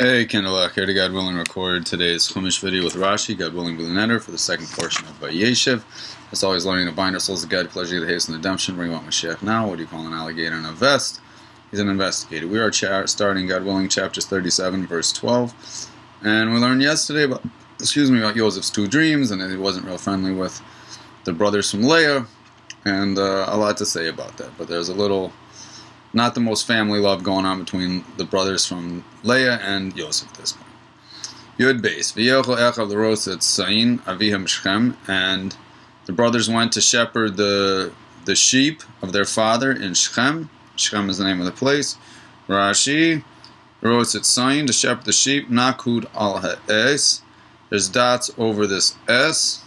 Hey, Kendallak here to God willing record today's Chumash video with Rashi, God willing Vayeishev, for the second portion of Vayeishev. As always, learning to bind our souls to God, pleasure, the haste, and redemption. Bring about Mashiach now. What do you call an alligator in a vest? He's an investigator. We are starting, God willing, chapters 37, verse 12. And we learned yesterday about Yosef's two dreams, and he wasn't real friendly with the brothers from Leah, and a lot to say about that. But there's a little, not the most family love going on between the brothers from Leah and Yosef at this point. Yud Beis, V'yochel echav l'ros et Sain avihem Shechem, and the brothers went to shepherd the sheep of their father in Shechem. Shechem is the name of the place. Rashi, Ros et Sain, to shepherd the sheep, Nakud al ha'es. There's dots over this S.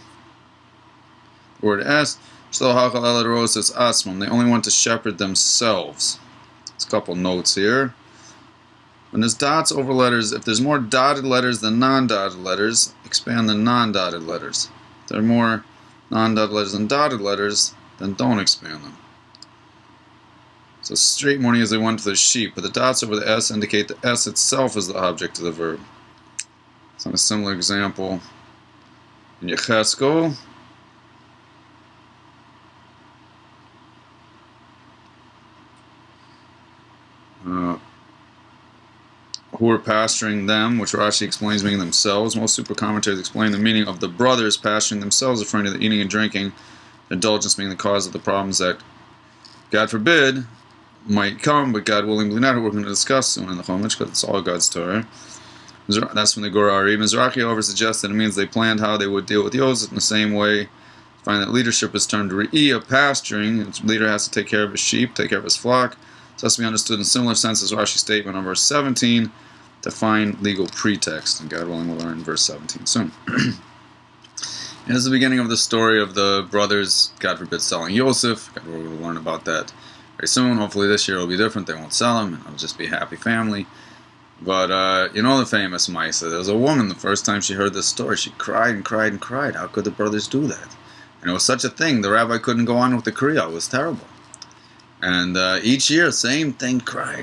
The word S. Shlo hachal el ros et asmam. They only want to shepherd themselves. There's a couple notes here. When there's dots over letters, if there's more dotted letters than non-dotted letters, expand the non-dotted letters. If there are more non-dotted letters than dotted letters, then don't expand them. So straight morning as they went to the sheep, but the dots over the S indicate the S itself is the object of the verb. So a similar example in Yecheskel. Who are pasturing them, which Rashi explains meaning themselves. Most super commentators explain the meaning of the brothers pasturing themselves, referring to the eating and drinking, indulgence being the cause of the problems that, God forbid, might come, but God willingly not, we're going to discuss soon in the Chumash, because it's all God's Torah. That's from the Gur Ari. Mizrachi, however, suggests that it means they planned how they would deal with Yosef in the same way. Find that leadership is termed Re'iyah, pasturing. The leader has to take care of his sheep, take care of his flock. So it has to be understood in similar sense as Rashi's statement on verse 17, to find legal pretext, and God willing we'll learn verse 17 soon. This is the beginning of the story of the brothers, God forbid, selling Yosef. God willing we'll learn about that very soon. Hopefully this year will be different. They won't sell him, and it'll just be a happy family. But you know the famous Maisa. There was a woman, the first time she heard this story, she cried and cried and cried. How could the brothers do that? And it was such a thing. The rabbi couldn't go on with the Kriya. It was terrible. And each year, same thing, cry.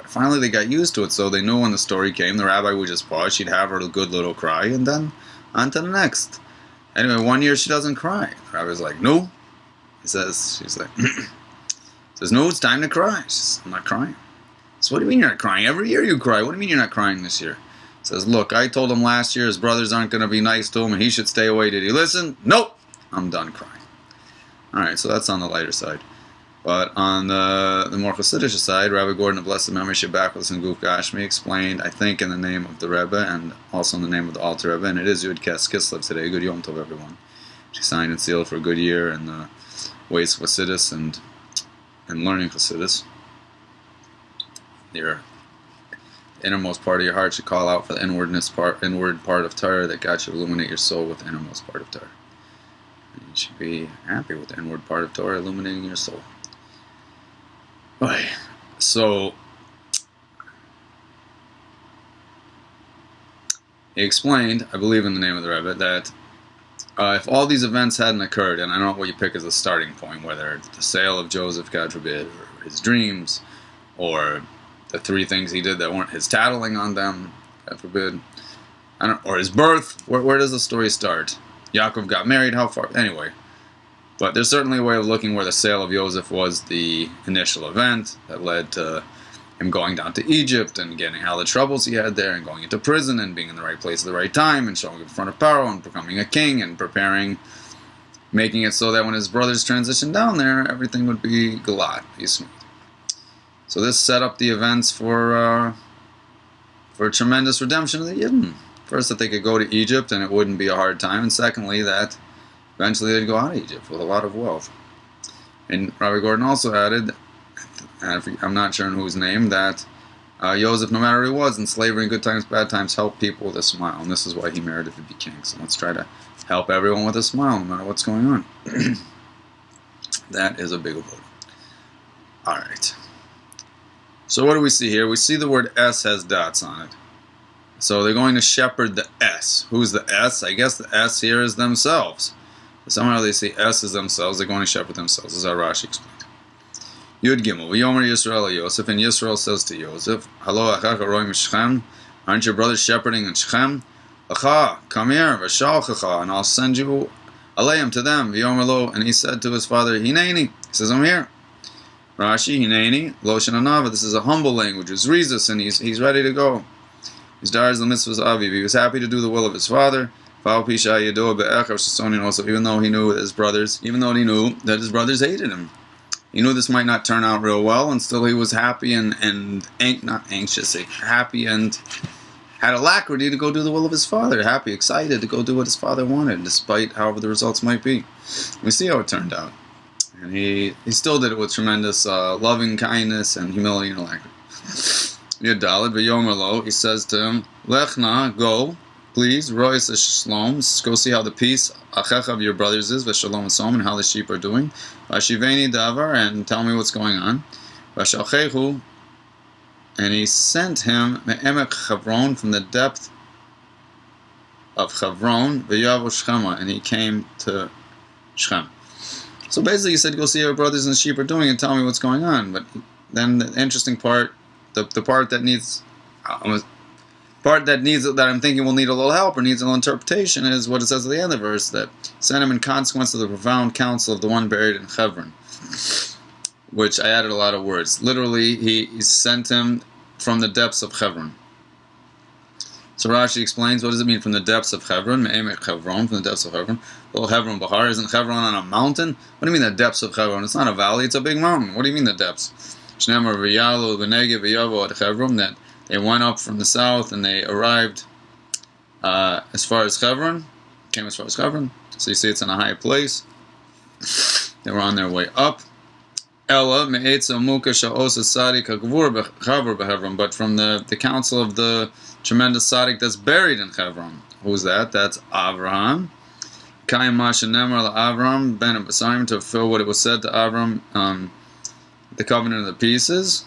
Finally, they got used to it, so they knew when the story came, the rabbi would just pause, she'd have her good little cry, and then on to the next. Anyway, one year she doesn't cry. The rabbi's like, no. She's like, no, it's time to cry. She says, I'm not crying. So what do you mean you're not crying? Every year you cry. What do you mean you're not crying this year? He says, look, I told him last year his brothers aren't going to be nice to him, and he should stay away. Did he listen? Nope. I'm done crying. All right, so that's on the lighter side. But on the more Hasidic side, Rabbi Gordon, of blessed memory, Shabbat and Guf Gashmi, explained, I think, in the name of the Rebbe and also in the name of the Alter Rebbe, and it is Yud Kes Kislev today. Good Yom Tov, everyone. She signed and sealed for a good year in the ways of Hasidus and learning Hasidus. Your innermost part of your heart should call out for the inward part of Torah, that God should illuminate your soul with the innermost part of Torah. And you should be happy with the inward part of Torah illuminating your soul. Right. So he explained, I believe in the name of the Rebbe, that if all these events hadn't occurred, and I don't know what you pick as a starting point, whether it's the sale of Joseph, God forbid, or his dreams, or the three things he did that weren't his tattling on them, God forbid, or his birth, where does the story start? Yaakov got married, how far? Anyway. But there's certainly a way of looking where the sale of Yosef was the initial event that led to him going down to Egypt and getting all the troubles he had there and going into prison and being in the right place at the right time and showing up in front of Pharaoh and becoming a king and preparing, making it so that when his brothers transitioned down there, everything would be galad, be smooth. So this set up the events for a tremendous redemption of the Yidden. First, that they could go to Egypt and it wouldn't be a hard time, and secondly, that eventually they'd go out of Egypt with a lot of wealth. And Rabbi Gordon also added, I'm not sure in whose name, that Joseph, no matter who he was, in slavery, in good times, bad times, helped people with a smile. And this is why he merited to be king. So let's try to help everyone with a smile, no matter what's going on. That is a big vote. Alright. So what do we see here? We see the word S has dots on it. So they're going to shepherd the S. Who's the S? I guess the S here is themselves. Somehow they see S as themselves. They're going to shepherd themselves, as our Rashi explained. Yud Gimel. V'yomer Yisrael Yosef, and Yisrael says to Yosef, Halo achacha roi mishchem, Aren't your brothers shepherding in Shechem? Acha, come here, v'shalchacha, and I'll send you alayim to them. V'yomer, and he said to his father, Hineni. He says, I'm here. Rashi, Hineni, lo shenanava. This is a humble language. It's Rizus, and he's ready to go. He's dars the mitzvahs aviv. He was happy to do the will of his father. Also, even though he knew his brothers, even though he knew that his brothers hated him, he knew this might not turn out real well, and still he was happy not anxious, happy and had alacrity to go do the will of his father. Happy, excited to go do what his father wanted, despite however the results might be. We see how it turned out, and he still did it with tremendous loving kindness and humility and alacrity. Yadalad v'yomer, he says to him, Lechna, go, please, rois shalom, go see how the peace achecha of your brothers is, v'shalom v'som, and how the sheep are doing. V'ashiveni davar, and tell me what's going on. V'shalchechu, and he sent him me'emek Chavron, from the depth of Chavron, v'yavo Shechema, and he came to Shechem. So basically he said, go see how your brothers and the sheep are doing and tell me what's going on. But then the interesting part, the part that needs, that I'm thinking will need a little help or needs a little interpretation is what it says at the end of the verse, that sent him in consequence of the profound counsel of the one buried in Hebron, which I added a lot of words. Literally, he sent him from the depths of Hebron. So Rashi explains, what does it mean from the depths of Hebron? Me'emek Hebron, from the depths of Hebron. Well, Hebron Bahar, isn't Hebron on a mountain? What do you mean the depths of Hebron? It's not a valley, it's a big mountain. What do you mean the depths? Shnemar v'yalu v'negev v'yavo at Hebron, that they went up from the south and they arrived as far as Hebron, came as far as Hebron. So you see it's in a high place. They were on their way up. Ella me'etza muka sha'osa sadik ha'gvur b'Hebron, but from the council of the tremendous tzaddik that's buried in Hebron. Who's that? That's Avraham. Kayim ma'shenemar la'Avraham ben Abasarim, to fulfill what it was said to Avraham, the covenant of the pieces.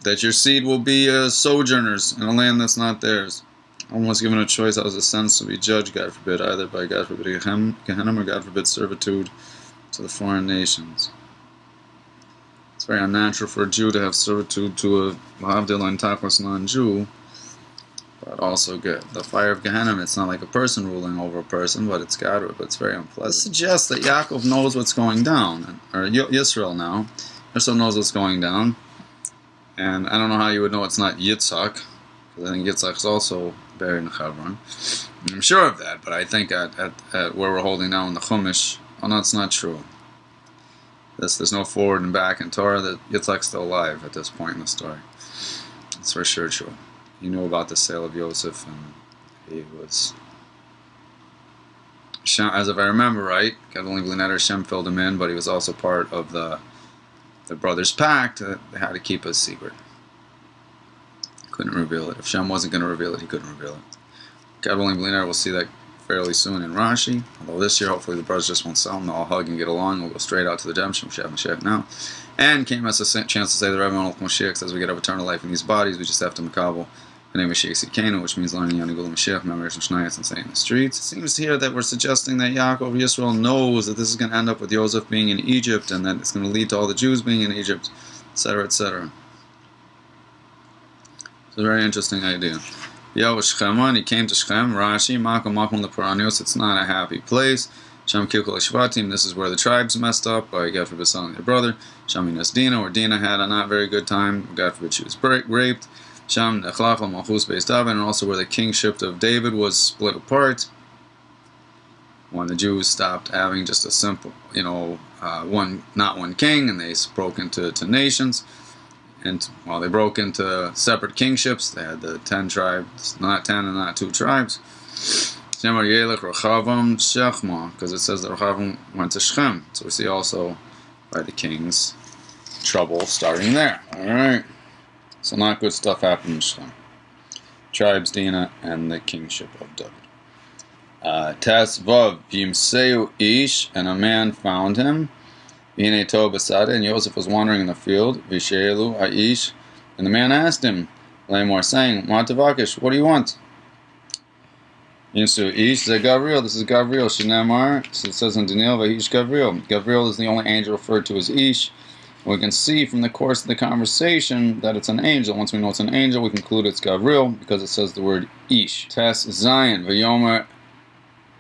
That your seed will be sojourners in a land that's not theirs. Almost given a choice, how was a sense to be judged, God forbid, either by God forbid Gehenna or God forbid servitude to the foreign nations. It's very unnatural for a Jew to have servitude to a Mahavdil and Takwas non-Jew, but also good. The fire of Gehenna, it's not like a person ruling over a person, but it's God, but it's very unpleasant. This suggests that Yaakov knows what's going down, or Yisrael now. Yisrael knows what's going down, and I don't know how you would know it's not Yitzhak, because I think Yitzhak is also buried in Hebron. I'm sure of that, but I think at where we're holding now in the Chumash, oh no, it's not true. There's no forward and back in Torah that Yitzhak's still alive at this point in the story. It's for sure true. He knew about the sale of Yosef, and he was, as if I remember right, God only believe that Hashem filled him in, but he was also part of the brothers' pact that they had to keep a secret. Couldn't reveal it. If Shem wasn't going to reveal it, he couldn't reveal it. God willing, we'll see that fairly soon in Rashi. Although this year, hopefully, the brothers just won't sell them. They'll all hug and get along. We'll go straight out to the Dem Shem Mashiach now. And came as a chance to say the Rebbe Melech Mashiach says we get up eternal life in these bodies. We just have to makabel the name of Mashiach Sikenu, which means learning Yanigul Mashiach, memories of Shnayas, and saying in the streets. It seems here that we're suggesting that Yaakov Yisrael knows that this is going to end up with Yosef being in Egypt, and that it's going to lead to all the Jews being in Egypt, etc., etc. It's a very interesting idea. Shechema, and he came to Shechem. Rashi, Makom Leparanios, it's not a happy place. Shem Kilkul Shvatim, this is where the tribes messed up by God forbid selling their brother. Shaminas Dina, where Dina had a not very good time. God forbid she was raped. Sham Nechlach Malchus Beis David, and also where the kingship of David was split apart. When the Jews stopped having just a simple, not one king, and they broke into nations. And they broke into separate kingships. They had the 10 tribes, not 10 and not 2 tribes. Because it says that Rechavam went to Shechem. So we see also by the kings trouble starting there. Alright. So not good stuff happened in Shechem. Tribes, Dinah, and the kingship of David. Tes Vav Yimseu Ish, and a man found him. And Joseph was wandering in the field, Vishelu Aish, and the man asked him, Lamor, saying, Matavakish, what do you want? Yinsu Ish, Gavriel, this is Gavriel, Shinamar, so it says in Daniel, Vahish Gavriel. Gavriel is the only angel referred to as Ish, We can see from the course of the conversation that it's an angel. Once we know it's an angel, we conclude it's Gavril because it says the word Ish. Tes Zion, Vayomer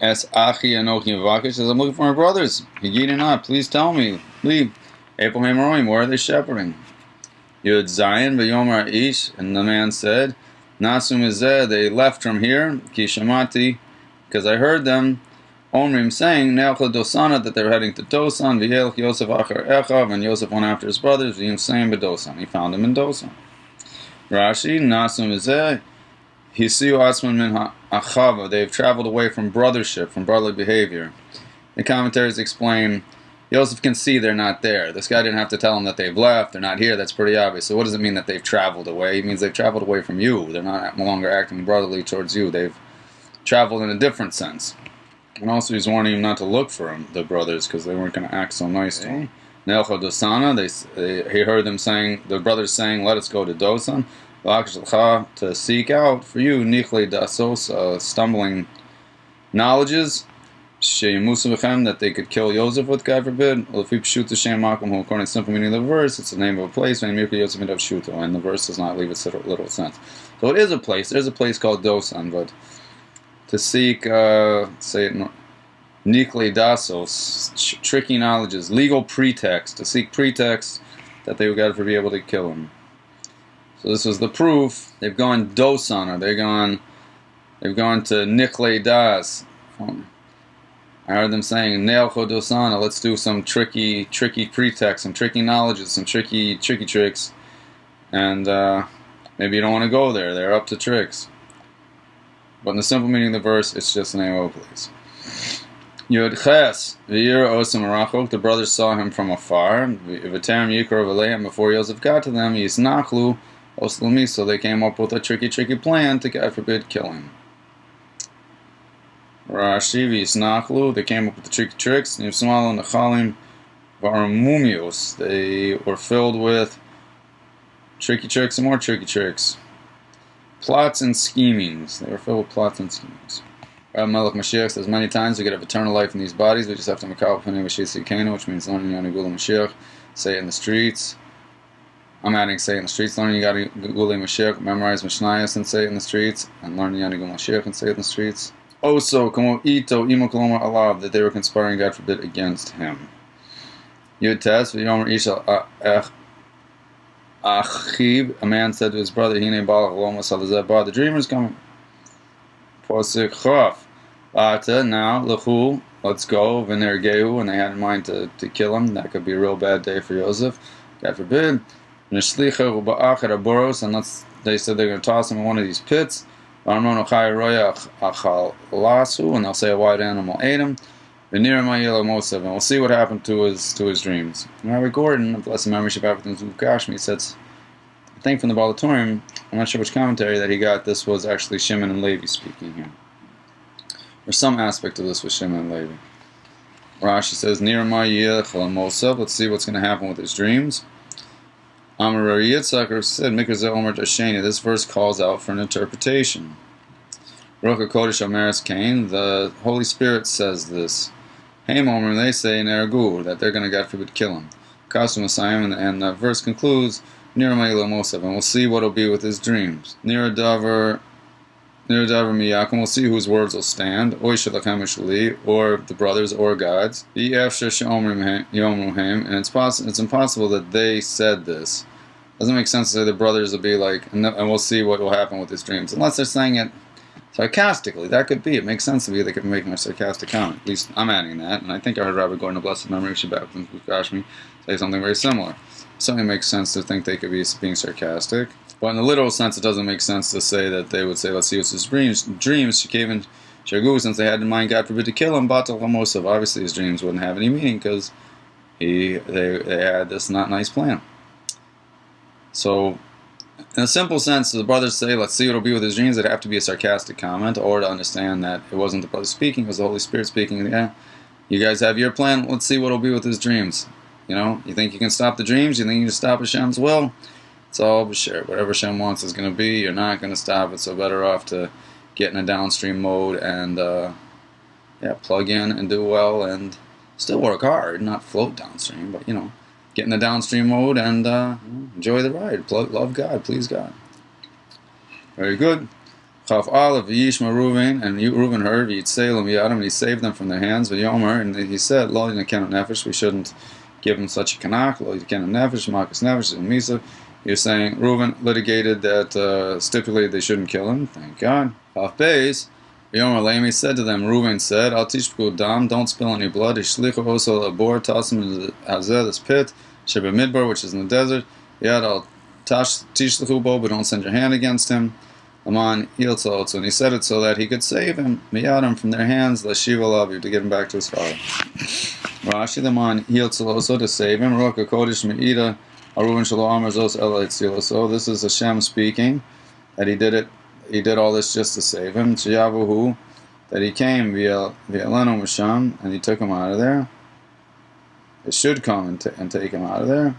Es Achi Anochi Vakish says, I'm looking for my brothers. Higidina, please tell me. Leave. Abraham Roim, where are they shepherding? Yud Zion, Vayomer Ish, and the man said, Nasum Izeh, they left from here, Kishamati, because I heard them. Omrim saying, Ne'achla Dosana, that they were heading to Dosan, V'yelch Yosef Achar Echav, and Yosef went after his brothers, V'yim saying B'Dosan. He found them in Dosan. Rashi, Nasum Izeh, Hisiu Atzman Min Achava, they've traveled away from brothership, from brotherly behavior. The commentaries explain, Yosef can see they're not there. This guy didn't have to tell him that they've left, they're not here, that's pretty obvious. So what does it mean that they've traveled away? It means they've traveled away from you. They're not no longer acting brotherly towards you. They've traveled in a different sense. And also he's warning him not to look for him, the brothers, because they weren't going to act so nice to him. Ne'elcha Dosana, he heard them saying, the brothers saying, let us go to Dosan. To seek out for you, Nichle Dasos, stumbling knowledges, that they could kill Yosef with, God forbid. According to the simple meaning of the verse, it's the name of a place, and the verse does not leave its literal sense. So it is a place, there's a place called Dosan, but to seek, say it, Nikle Dasos, tricky knowledges, legal pretext, to seek pretext that they would God forbid be able to kill him. So this was the proof. They've gone Dosan, or they've gone to Nikle Das. I heard them saying, Ne'elcho Dosana, let's do some tricky pretext, some tricky knowledges, some tricky tricks. And maybe you don't want to go there. They're up to tricks. But in the simple meaning of the verse, it's just the name of a place. Yud Ches, V'yir Osam Arachok, the brothers saw him from afar. V'terim Yikor V'leihem, before Yosef got to them, Yisnachlu Oslumi, so they came up with a tricky plan to, God forbid, kill him. Rashi V'yisnachlu, they came up with the tricky tricks. Nivsmalu Nechalim V'armumios, they were filled with tricky tricks and more tricky tricks. Plots and schemings. They were filled with plots and schemings. Melech Mashiach says many times we could have eternal life in these bodies. We just have to makal p'nei Mashiach Sikena, which means learning Yoni Gula Mashiach. Say it in the streets. I'm adding say it in the streets. Learning Yoni Gula Mashiach. Memorize Mishnayos and say it in the streets. And learning Yoni Gula Mashiach and say it in the streets. Also, Kamo Ito Imo Koloma Alav, that they were conspiring, God forbid, against him. Yud Tes V'yomer Isha Achib, a man said to his brother, Hine Balach Loma Salazar, the dreamer's coming. Posik Chof. Now, Lechu, let's go, V'ner Gehu, and they had in mind to kill him. That could be a real bad day for Yosef. God forbid. Nishlicha Ba'ach Boros, and they said they're going to toss him in one of these pits. And they'll say a white animal ate him. And we'll see what happened to his dreams. Rabbi Gordon, blessed memory Shabbat Kashmi, says, I think from the Balatorim, I'm not sure which commentary that he got, this was actually Shimon and Levi speaking here. Or some aspect of this was Shimon and Levi. Rashi says, let's see what's going to happen with his dreams. Amar Yitzchak said, this verse calls out for an interpretation. Ruach HaKodesh Amaris Cain, the Holy Spirit says this. Haimomer, they say in Eragur, that they're going to, God forbid, kill him. Kasum Asayim, and the verse concludes, Niramayla Mosav, and we'll see what will be with his dreams. Niradavar Miyakum, we'll see whose words will stand. Oishalakam Shali, or the brothers or gods. And it's impossible that they said this. Doesn't make sense to say the brothers will be like, and we'll see what will happen with his dreams. Unless they're saying it sarcastically. That could be. It makes sense to me they could be making a sarcastic comment. At least I'm adding that. And I think I heard Rabbi Gordon, a blessed memory, Shabbat Kashmi, say something very similar. It certainly makes sense to think they could be being sarcastic. But in the literal sense, it doesn't make sense to say that they would say, let's see what's his dreams. Shekaven Shagu, since they had in mind, God forbid, to kill him, Batal Hamosov. Obviously his dreams wouldn't have any meaning because they had this not nice plan. So, in a simple sense, the brothers say, let's see what will be with his dreams. It'd have to be a sarcastic comment, or to understand that it wasn't the brothers speaking, it was the Holy Spirit speaking. Yeah, you guys have your plan, let's see what will be with his dreams. You know, you think you can stop the dreams? You think you can stop Hashem's will? It's all b'shir. Whatever Hashem wants is going to be, you're not going to stop it, so better off to get in a downstream mode and, plug in and do well and still work hard, not float downstream, but, get in the downstream mode and enjoy the ride. Love God, please God. Very good. Chaf Aleph Yishma Reuven, and Reuven heard Yitzalem Yadam, and he saved them from their hands. V'Yomer, and he said, Lo Yinakenem Nefesh, we shouldn't give him such a kanak. Lo Yinakenem Nefesh, Makas Nefesh, and Misa. You're saying Reuven litigated that, stipulated they shouldn't kill him. Thank God. Chaf Beis, V'Yomer Lemi said to them, Reuven said, Al Tishpku Dam, don't spill any blood. Ishlichu Oso Labor, toss him into Hazeh, this pit, Sheba Midbar, which is in the desert. Yad Al Tishlichu Bo, but don't send your hand against him. Aman Yiltzot, and he said it so that he could save him, Miyadam, from their hands, Lashiva Lavi, to get him back to his father. Rashi, the man Yiltzot, to save him, Roka Kodesh Meida, Aruvin Shalom Arzos Ela. So this is Hashem speaking, that he did all this just to save him. Shayavuhu, that he came via Leno Misham, and he took him out of there. It should come and take him out of there.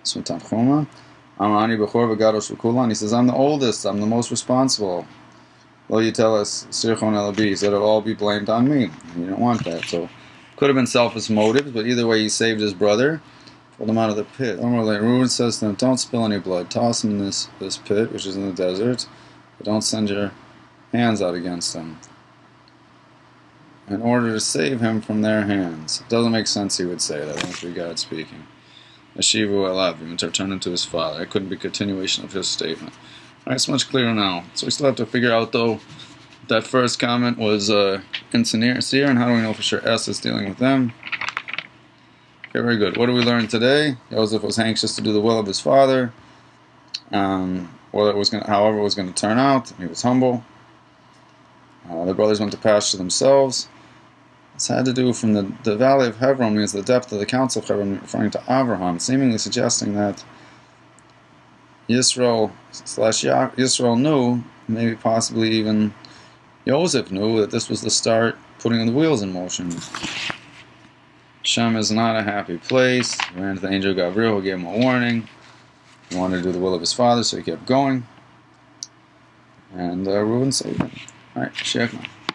Tanchuma. He says, I'm the oldest, I'm the most responsible. Well, you tell us, Sirchon Elabi, he said it'll all be blamed on me. You don't want that. So, could have been selfish motives, but either way, he saved his brother, pulled him out of the pit. Reuben says to them, don't spill any blood, toss him in this pit, which is in the desert, but don't send your hands out against him, in order to save him from their hands. It doesn't make sense he would say that. That must be God speaking. Ashivu Elavim, to return him to his father. It couldn't be a continuation of his statement. Alright, it's much clearer now. So we still have to figure out, though, that first comment was insincere, and how do we know for sure S is dealing with them? Okay, very good. What do we learn today? Joseph was anxious to do the will of his father, however it was going to turn out. He was humble. The brothers went to pasture themselves. It's had to do from the valley of Hebron, means the depth of the council of Hebron, referring to Abraham, seemingly suggesting that Yisrael knew, maybe possibly even Joseph knew, that this was the start putting the wheels in motion. Shem is not a happy place. He ran to the angel Gabriel, who gave him a warning. He wanted to do the will of his father, so he kept going. And Reuben saved him. Alright, Shekma.